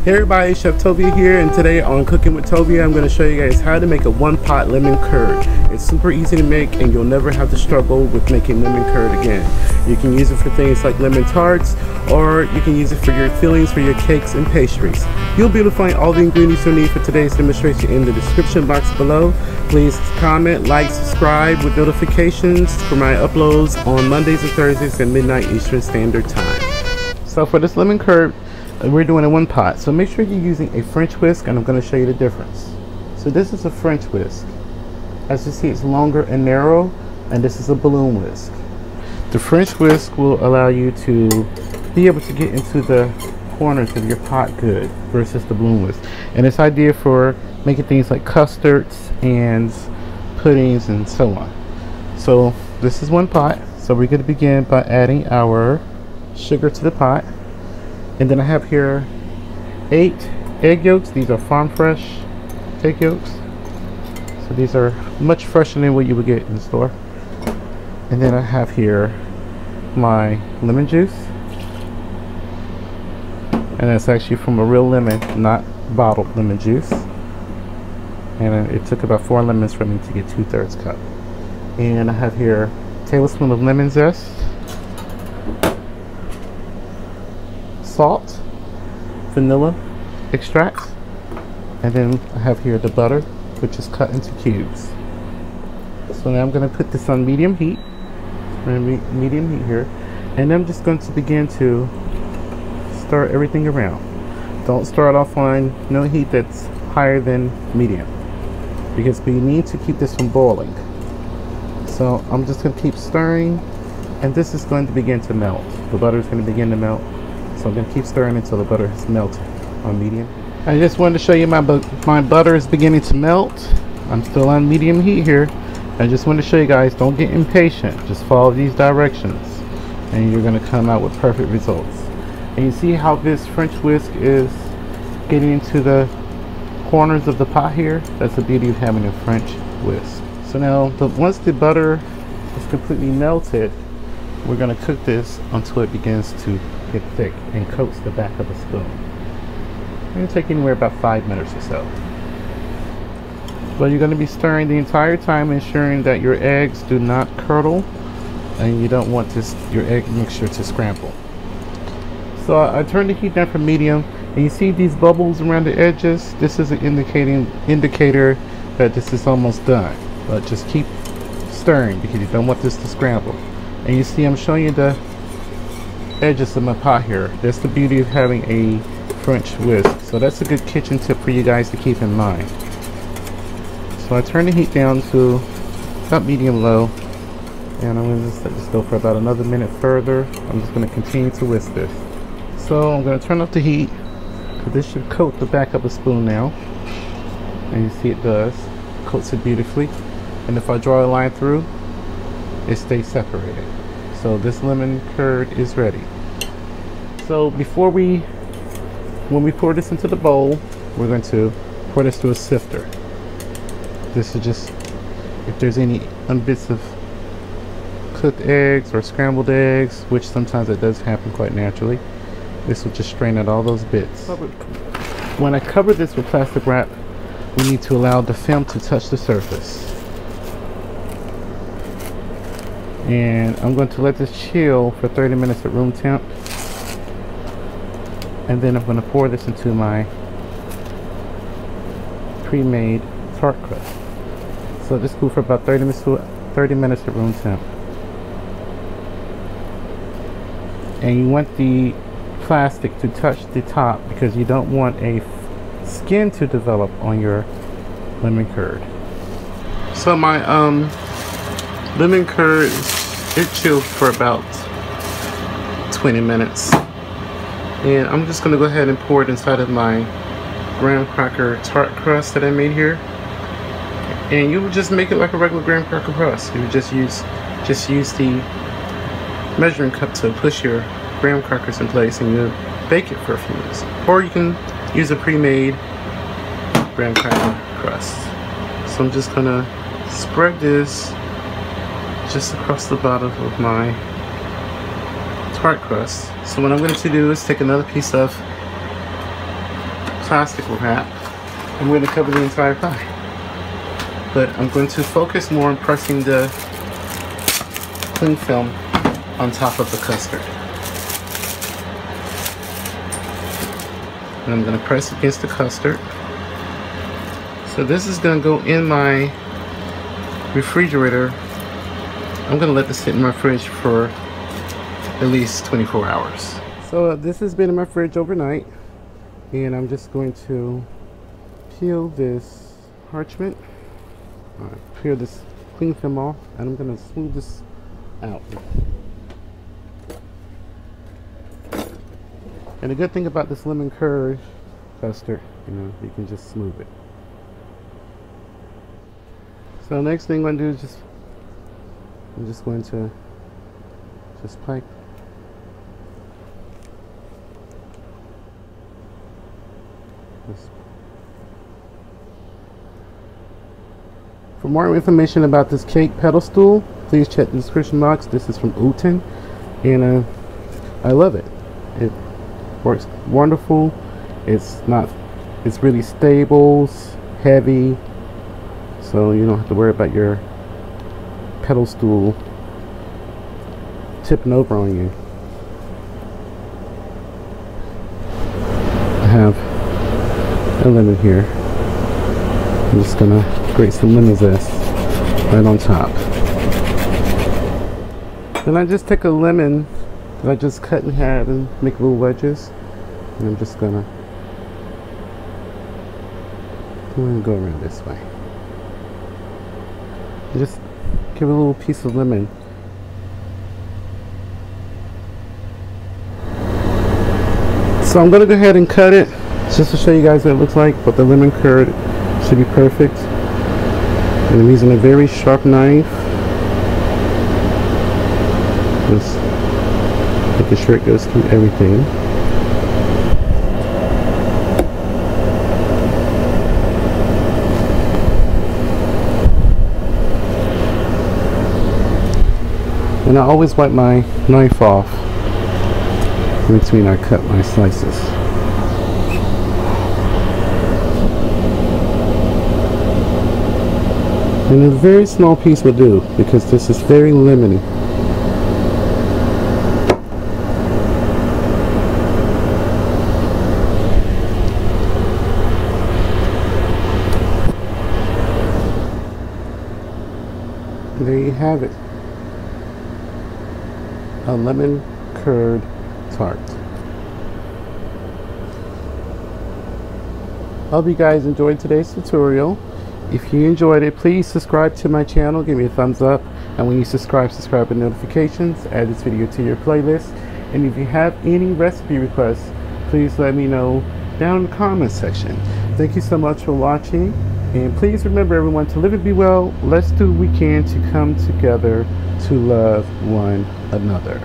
Hey everybody, Chef Tobia here, and today on Cooking with Tobia I'm going to show you guys how to make a one-pot lemon curd. It's super easy to make and you'll never have to struggle with making lemon curd again. You can use it for things like lemon tarts, or you can use it for your fillings for your cakes and pastries. You'll be able to find all the ingredients you'll need for today's demonstration in the description box below. Please comment, like, subscribe with notifications for my uploads on Mondays and Thursdays at midnight Eastern Standard Time. So for this lemon curd, we're doing a one pot, so make sure you're using a French whisk, and I'm going to show you the difference. So this is a French whisk. As you see, it's longer and narrow, and this is a balloon whisk. The French whisk will allow you to be able to get into the corners of your pot good versus the balloon whisk, and it's ideal for making things like custards and puddings and so on. So this is one pot, so we're going to begin by adding our sugar to the pot. And then I have here 8 egg yolks. These are farm fresh egg yolks. So these are much fresher than what you would get in the store. And then I have here my lemon juice. And that's actually from a real lemon, not bottled lemon juice. And it took about 4 lemons for me to get 2/3 cup. And I have here a tablespoon of lemon zest, salt, vanilla extract, and then I have here the butter, which is cut into cubes. So now I'm going to put this on medium heat. Medium heat here, and I'm just going to begin to stir everything around. Don't start off on no heat that's higher than medium, because we need to keep this from boiling. So I'm just going to keep stirring, and this is going to begin to melt. The butter is going to begin to melt. So I'm going to keep stirring until the butter has melted on medium. I just wanted to show you my butter is beginning to melt. I'm still on medium heat here. I just want to show you guys, don't get impatient. Just follow these directions and you're going to come out with perfect results. And you see how this French whisk is getting into the corners of the pot here? That's the beauty of having a French whisk. So now once the butter is completely melted, we're going to cook this until it begins to get thick and coats the back of the spoon. It's going to take anywhere about 5 minutes or so. But you're going to be stirring the entire time, ensuring that your eggs do not curdle, and you don't want your egg mixture to scramble. So I turned the heat down from medium, and you see these bubbles around the edges. This is an indicator that this is almost done. But just keep stirring because you don't want this to scramble. And you see I'm showing you the edges of my pot here. That's the beauty of having a French whisk. So that's a good kitchen tip for you guys to keep in mind. So I turn the heat down to about medium low, and I'm going to just let this go for about another minute further. I'm just going to continue to whisk this. So I'm going to turn up the heat, because this should coat the back of the spoon now. And you see it does. It coats it beautifully. And if I draw a line through, it stays separated. So this lemon curd is ready. So when we pour this into the bowl, we're going to pour this through a sifter. This is just, if there's any bits of cooked eggs or scrambled eggs, which sometimes it does happen quite naturally, this will just strain out all those bits. When I cover this with plastic wrap, we need to allow the film to touch the surface. And I'm going to let this chill for 30 minutes at room temp, and then I'm going to pour this into my pre-made tart crust. So this cool for about 30 minutes at room temp. And you want the plastic to touch the top because you don't want a skin to develop on your lemon curd. So my lemon curd, it chilled for about 20 minutes, and I'm just going to go ahead and pour it inside of my graham cracker tart crust that I made here. And you would just make it like a regular graham cracker crust. You would just use the measuring cup to push your graham crackers in place, and you bake it for a few minutes. Or you can use a pre-made graham cracker crust. So I'm just going to spread this just across the bottom of my tart crust. So what I'm going to do is take another piece of plastic wrap. I'm going to cover the entire pie. But I'm going to focus more on pressing the cling film on top of the custard. And I'm going to press against the custard. So this is going to go in my refrigerator. I'm going to let this sit in my fridge for at least 24 hours. So this has been in my fridge overnight, and I'm just going to peel this parchment, peel this cling film off, and I'm going to smooth this out. And the good thing about this lemon curd custard, you can just smooth it. So next thing I'm going to do is I'm just going to pipe this. For more information about this cake pedestal, please check the description box. This is from Uten, and I love it. It works wonderful. It's really stable, heavy, so you don't have to worry about your pedestal tipping over on you. I have a lemon here. I'm just gonna grate some lemon zest right on top. Then I just take a lemon that I just cut in half and make little wedges, and I'm just gonna go around this way. Just give a little piece of lemon. So I'm gonna go ahead and cut it just to show you guys what it looks like, but the lemon curd should be perfect. And I'm using a very sharp knife. Just making sure it goes through everything. And I always wipe my knife off in between I cut my slices. And a very small piece will do, because this is very lemony. There you have it. A lemon curd tart. I hope you guys enjoyed today's tutorial. If you enjoyed it, please subscribe to my channel, give me a thumbs up, and when you subscribe with notifications, add this video to your playlist. And if you have any recipe requests, please let me know down in the comments section. Thank you so much for watching, and please remember, everyone, to live and be well. Let's do what we can to come together to love one another.